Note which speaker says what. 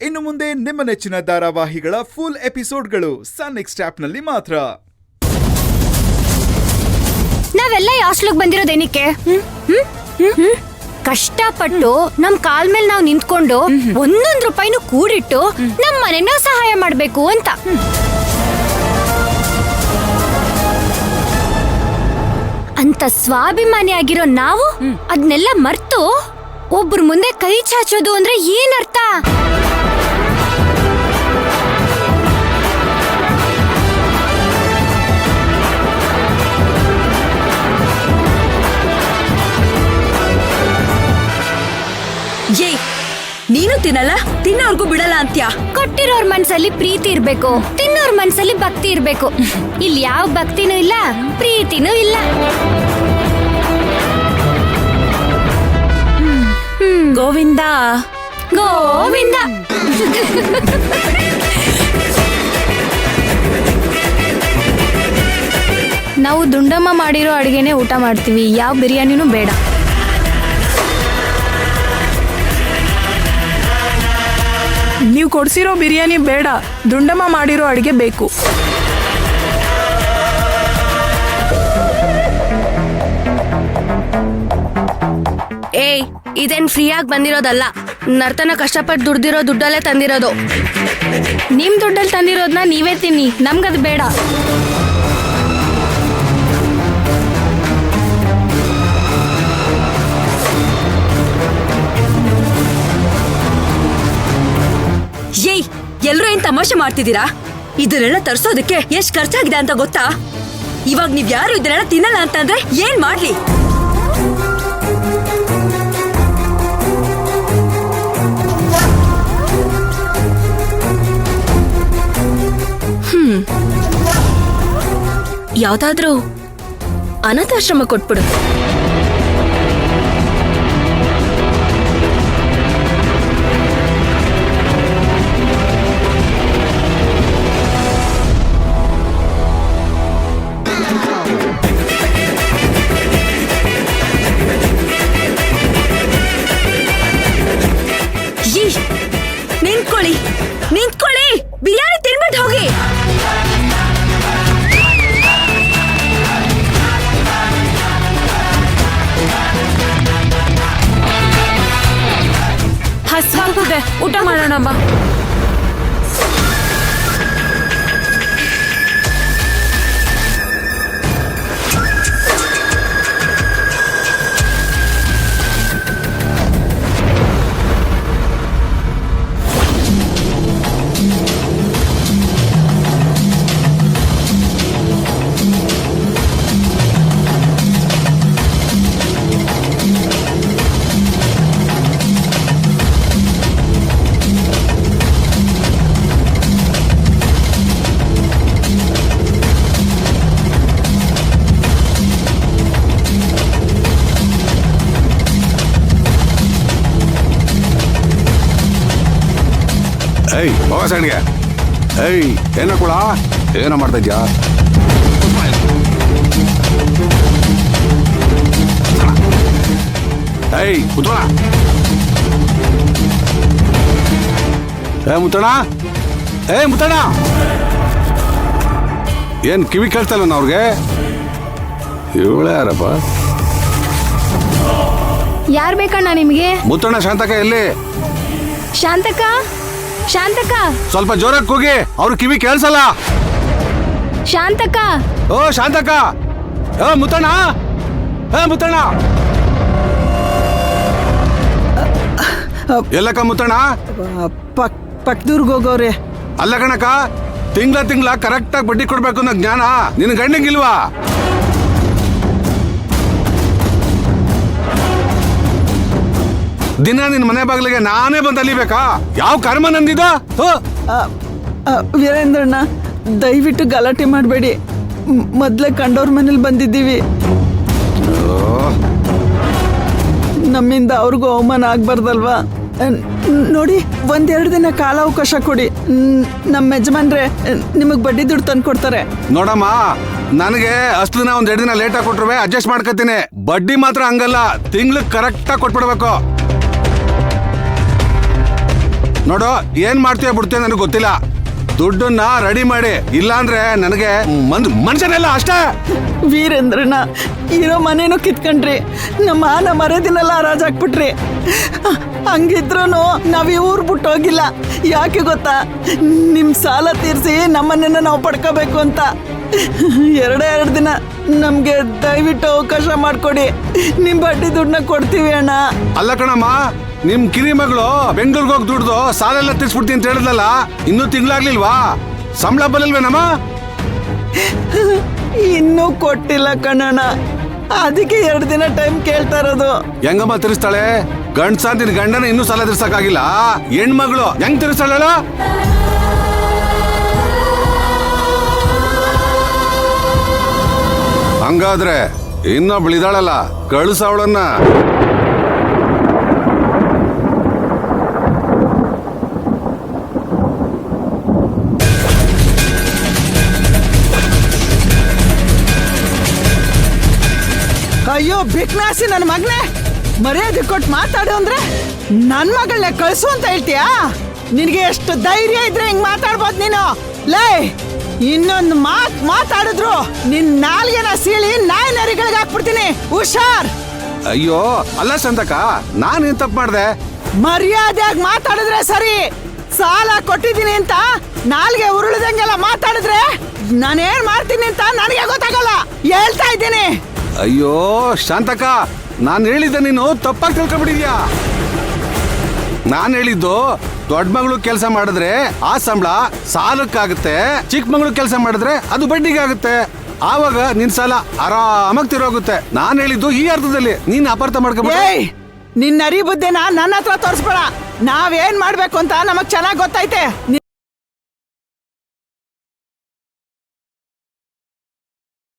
Speaker 1: ಇನ್ನು ಮುಂದೆ ನಿಮ್ಮ ನೆಚ್ಚಿನ ಧಾರಾವಾಹಿಗಳ ಫುಲ್ ಎಪಿಸೋಡ್ಗಳು ಸನ್ ನೆಕ್ಸ್ಟ್ ಆಪ್ನಲ್ಲಿ ಮಾತ್ರ.
Speaker 2: ನಾವೆಲ್ಲ ಹಾಸ್ಟೆಲ್ಗೆ ಬಂದಿರೋದೇನಿಕ್ಕೆ? ಕಷ್ಟಪಟ್ಟು ನಮ್ ಕಾಲ್ ಮೇಲೆ ನಾವು ನಿಂತ್ಕೊಂಡು ಒಂದೊಂದ್ ರೂಪಾಯಿನೂ ಕೂಡಿಟ್ಟು ನಮ್ ಮನೆನ ಸಹಾಯ ಮಾಡ್ಬೇಕು ಅಂತ. ಅಂತ ಸ್ವಾಭಿಮಾನಿ ಆಗಿರೋ ನಾವು ಅದನ್ನೆಲ್ಲ ಮರ್ತು ಒಬ್ರ ಮುಂದೆ ಕೈ ಚಾಚೋದು ಅಂದ್ರೆ ಏನರ್ಥ?
Speaker 3: ಏಯ್, ನೀನು ತಿನ್ನಲ್ಲ, ತಿನ್ನೋರ್ಗೂ ಬಿಡಲ್ಲ ಅಂತ್ಯ.
Speaker 2: ಕೊಟ್ಟಿರೋರ್ ಮನ್ಸಲ್ಲಿ ಪ್ರೀತಿ ಇರ್ಬೇಕು, ತಿನ್ನೋರ್ ಮನ್ಸಲ್ಲಿ ಭಕ್ತಿ ಇರ್ಬೇಕು. ಇಲ್ಲಿ ಯಾವ ಭಕ್ತಿನೂ ಇಲ್ಲ, ಪ್ರೀತಿನೂ ಇಲ್ಲ.
Speaker 3: ಗೋವಿಂದ
Speaker 2: ಗೋವಿಂದ.
Speaker 4: ನಾವು ದುಂಡಮ್ಮ ಮಾಡಿರೋ ಅಡಿಗೆನೆ ಊಟ ಮಾಡ್ತೀವಿ, ಯಾವ ಬಿರಿಯಾನಿನೂ ಬೇಡ.
Speaker 5: ನೀವು ಕೊಡ್ಸಿರೋ ಬಿರಿಯಾನಿ ಬೇಡ, ದುಂಡಮ್ಮ ಮಾಡಿರೋ ಅಡಿಗೆ ಬೇಕು.
Speaker 4: ಏಯ್, ಇದೇನ್ ಫ್ರೀಯಾಗಿ ಬಂದಿರೋದಲ್ಲ, ನರ್ತನ ಕಷ್ಟಪಟ್ಟು ದುಡ್ದಿರೋ ದುಡ್ಡಲ್ಲೇ ತಂದಿರೋದು. ನಿಮ್ ದುಡ್ಡಲ್ಲಿ ತಂದಿರೋದನ್ನ ನೀವೇ ತಿನ್ನಿ, ನಮ್ಗದು ಬೇಡ.
Speaker 3: ಏಯ್, ಎಲ್ರೂ ಏನ್ ತಮಾಷೆ ಮಾಡ್ತಿದ್ದೀರಾ? ಇದನ್ನೆಲ್ಲ ತರ್ಸೋದಕ್ಕೆ ಎಷ್ಟ್ ಖರ್ಚಾಗಿದೆ ಅಂತ ಗೊತ್ತಾ? ಇವಾಗ ನೀವ್ ಯಾರು ಇದನ್ನೆಲ್ಲ ತಿನ್ನಲ್ಲ ಅಂತಂದ್ರೆ ಏನ್ ಮಾಡ್ಲಿ?
Speaker 4: ಯಾವ್ದಾದ್ರೂ ಅನಾಥಾಶ್ರಮ ಕೊಟ್ಬಿಡು.
Speaker 3: ನಿಂತ್ಕೊಳ್ಳಿ, ನಿಂತ್ಕೊಳ್ಳಿ, ಬಿರಿಯಾನಿ ತಿನ್ಬಿಟ್ಟು ಹೋಗಿ.
Speaker 5: ಹಸ್ವಾಗ್ತದೆ, ಊಟ ಮಾಡೋಣ ಬಾ.
Speaker 6: ಏಯ್ ಸಣ್ಣಿಗೆ, ಏಯ್ ಏನ ಕೂಡ ಏನೋ ಮಾಡ್ತಾ ಇದ್ಯಾ? ಏಯ್ ಮುತ್ತಣ, ಮುತ್ತಣ, ಮುತ್ತಣ, ಏನ್ ಕಿವಿ ಕೇಳ್ತಲ್ಲ ಅವ್ರಿಗೆ? ಇವಳೆ ಯಾರಪ್ಪ?
Speaker 4: ಯಾರ್ ಬೇಕಣ್ಣ ನಿಮ್ಗೆ?
Speaker 6: ಮುತ್ತಣ್ಣ. ಶಾಂತಕ ಎಲ್ಲಿ?
Speaker 4: ಶಾಂತಕ, ಶಾಂತಕ,
Speaker 6: ಸ್ವಲ್ಪ ಜೋರಾಗಿ ಕೂಗಿ, ಅವ್ರ ಕಿವಿ ಕೇಳಿಸಲ್ಲ.
Speaker 4: ಶಾಂತಕ.
Speaker 6: ಓ ಶಾಂತಕ, ಮುತ್ತಣ್ಣ, ಮುತ್ತಣ್ಣ, ಎಲ್ಲಕ್ಕ ಮುತ್ತಣ್ಣ?
Speaker 5: ಪಕ್ಕದೂರ್ಗೆ ಹೋಗೋರೆ.
Speaker 6: ಅಲ್ಲ ಕಣಕ, ತಿಂಗಳ ಕರೆಕ್ಟಾಗಿ ಬಡ್ಡಿ ಕೊಡ್ಬೇಕು ಅನ್ನೋ ಜ್ಞಾನ ನಿನ್ ಗಂಡಂಗಿಲ್ವಾ? ದಿನ ನಿನ್ ಮನೆ ಬಾಗಿಲಿಗೆ ನಾನೇ ಬಂದು ಅಲಿಬೇಕಾ? ಯಾವ ಕರ್ಮ ನಂದಿದ?
Speaker 5: ವೀರೇಂದ್ರಣ್ಣ, ದಯವಿಟ್ಟು ಗಲಾಟೆ ಮಾಡಬೇಡಿ. ಮೊದ್ಲೇ ಕಂಡೋರ್ ಮನೇಲಿ ಬಂದಿದ್ದೀವಿ. ನಮ್ಮಿಂದ ಅವ್ರಿಗೂ ಅವಮಾನ ಆಗ್ಬಾರ್ದಲ್ವಾ? ನೋಡಿ, ಒಂದೆರಡು ದಿನ ಕಾಲಾವಕಾಶ ಕೊಡಿ. ನಮ್ಮ ಯಜಮಾನ್ರೆ ನಿಮಗ್ ಬಡ್ಡಿ ದುಡ್ಡು ತಂದು ಕೊಡ್ತಾರೆ.
Speaker 6: ನೋಡಮ್ಮ, ನನಗೆ ಅಷ್ಟು ದಿನ ಒಂದೆರಡು ದಿನ ಲೇಟ್ ಆಗಿ ಕೊಟ್ರು ಅಡ್ಜಸ್ಟ್ ಮಾಡ್ಕೊತೀನಿ. ಬಡ್ಡಿ ಮಾತ್ರ ಹಂಗಲ್ಲ, ತಿಂಗ್ಳಿಗೆ ಕರೆಕ್ಟಾಗಿ ಕೊಟ್ಬಿಡ್ಬೇಕು. ನೋಡು ಏನ್ ಮಾಡ್ತೀಯ ಬಿಡ್ತೀಯ ನನಗೆ ಗೊತ್ತಿಲ್ಲ. ದುಡ್ಡನ್ನ ರೆಡಿ ಮಾಡಿ, ಇಲ್ಲಾಂದ್ರೆ ನನಗೆ ಮನುಷ್ಯನೆಲ್ಲ ಅಷ್ಟೇ.
Speaker 5: ವೀರೇಂದ್ರನ ಇರೋ ಮನೇನು ಕಿತ್ಕೊಂಡ್ರಿ, ನಮ್ಮ ಮಾನ ಮರದಿನೆಲ್ಲ ಹರಾಜಾಕ್ಬಿಟ್ರಿ. ಹಂಗಿದ್ರು ನಾವ್ ಈ ಊರ್ ಬಿಟ್ಟು ಹೋಗಿಲ್ಲ. ಯಾಕೆ ಗೊತ್ತಾ? ನಿಮ್ ಸಾಲ ತೀರ್ಸಿ ನಮ್ಮನ್ನ ನಾವು ಪಡ್ಕೋಬೇಕು ಅಂತ. ಎರಡೇ 2 ದಿನ ನಮ್ಗೆ ದಯವಿಟ್ಟು ಅವಕಾಶ ಮಾಡ್ಕೊಡಿ. ನಿಮ್ ಬಡ್ಡಿ ದುಡ್ಡನ್ನ ಕೊಡ್ತೀವಿ ಅಣ್ಣ.
Speaker 6: ಅಲ್ಲ ಕಣಮ್ಮ, ನಿಮ್ ಕಿರಿ ಮಗಳು ಬೆಂಗಳೂರಿಗೆ ಹೋಗಿ ದುಡ್ದು ಸಾಲ ಎಲ್ಲ ತೀರ್ಸ್ಬಿಡ್ತೀನಿ ಅಂತ ಹೇಳಿದ್ಲಲ್ಲ, ಇನ್ನೂ ತಿಂಗಳಾಗ್ಲಿಲ್ವಾ? ಸಂಬಳ ಬರಲ್ವೇನಮ್ಮ?
Speaker 5: ಇನ್ನೂ ಕೊಟ್ಟಿಲ್ಲ ಕಣಣ್ಣ, ಅದಕ್ಕೆ 2 ದಿನ ಟೈಮ್ ಕೇಳ್ತಾ ಇರೋದು.
Speaker 6: ಹೆಂಗಮ್ಮ ತಿರ್ಸ್ತಾಳೆ? ಗಂಡ್ಸ ನಿನ್ ಗಂಡನ ಇನ್ನೂ ಸಾಲ ತೀರ್ಸಕ್ಕಾಗಿಲ್ಲ, ಹೆಣ್ಮಗಳು ಹೆಂಗ್ ತಿರ್ಸ್ತಾಳ? ಹಂಗಾದ್ರೆ ಇನ್ನೊಬ್ಳಿದಾಳಲ್ಲ, ಕಳ್ಸ ಅವಳನ್ನ.
Speaker 5: ಅಯ್ಯೋ ಬಿಕ್ನಾಸಿ ನನ್ನ ಮಗನೇ, ಮರ್ಯಾದೆ ಕೊಟ್ಟು ಮಾತಾಡು ಅಂದ್ರೆ ನನ್ ಮಗಳನ್ನ ಕಳ್ಸು ಅಂತ ಹೇಳ್ತೀಯಾ? ನಿನಗೆ ಎಷ್ಟು ಧೈರ್ಯ ಇದ್ರೆ ಹಿಂಗ್ ಮಾತಾಡ್ಬೋದು ನೀನು? ಲೇ, ಇನ್ನೊಂದು ಮಾತಾಡಿದ್ರು ನಿನ್ ನಾಲ್ಗೆನ ಸೀಳಿ ನಾಯಿ ನರಿಗಳಿಗೆ ಹಾಕ್ಬಿಡ್ತೀನಿ, ಹುಷಾರ್.
Speaker 6: ಅಯ್ಯೋ ಅಲ್ಲ ಸಂತಕ, ನಾನೇನ್ ತಪ್ಪು ಮಾಡ್ದೆ?
Speaker 5: ಮರ್ಯಾದೆಯಾಗಿ ಮಾತಾಡಿದ್ರೆ ಸರಿ. ಸಾಲ ಕೊಟ್ಟಿದ್ದೀನಿ ಅಂತ ನಾಲ್ಗೆ ಉರುಳಿದಂಗೆಲ್ಲ ಮಾತಾಡಿದ್ರೆ ನಾನೇನ್ ಮಾಡ್ತೀನಿ ಅಂತ ನನಗೆ ಗೊತ್ತಾಗಲ್ಲ. ಹೇಳ್ತಾ ಇದ್ದೀನಿ.
Speaker 6: ಅಯ್ಯೋ ಶಾಂತಕ, ನಾನು ಹೇಳಿದ್ದೆ ನೀನು ತಪ್ಪಾಗಿ ತಿಳ್ಕೊಬಿಟ್ಟಿದ್ಯಾ. ನಾನು ಹೇಳಿದ್ದು ದೊಡ್ಡ ಮಗಳು ಕೆಲಸ ಮಾಡಿದ್ರೆ ಆ ಸಂಬಳ ಸಾಲಕ್ಕಾಗುತ್ತೆ, ಚಿಕ್ಕ ಮಗಳು ಕೆಲಸ ಮಾಡಿದ್ರೆ ಅದು ಬಡ್ಡಿಗೆ ಆಗುತ್ತೆ. ಆವಾಗ ನಿನ್ ಸಾಲ ಆರಾಮಾಗಿ ತಿರೋಗುತ್ತೆ. ನಾನು ಹೇಳಿದ್ದು ಈ ಅರ್ಥದಲ್ಲಿ, ನೀನ್ ಅಪಾರ್ಥ ಮಾಡ್ಕೊಬೇಡ.
Speaker 5: ಏಯ್, ನಿನ್ನ ಅರಿ ಬುದ್ಧಿನ ನನ್ನ ಹತ್ರ ತೋರಿಸ್ಬೇಡ. ನಾವೇನ್ ಮಾಡ್ಬೇಕು ಅಂತ ನಮಗ್ ಚೆನ್ನಾಗ್ ಗೊತ್ತೈತೆ.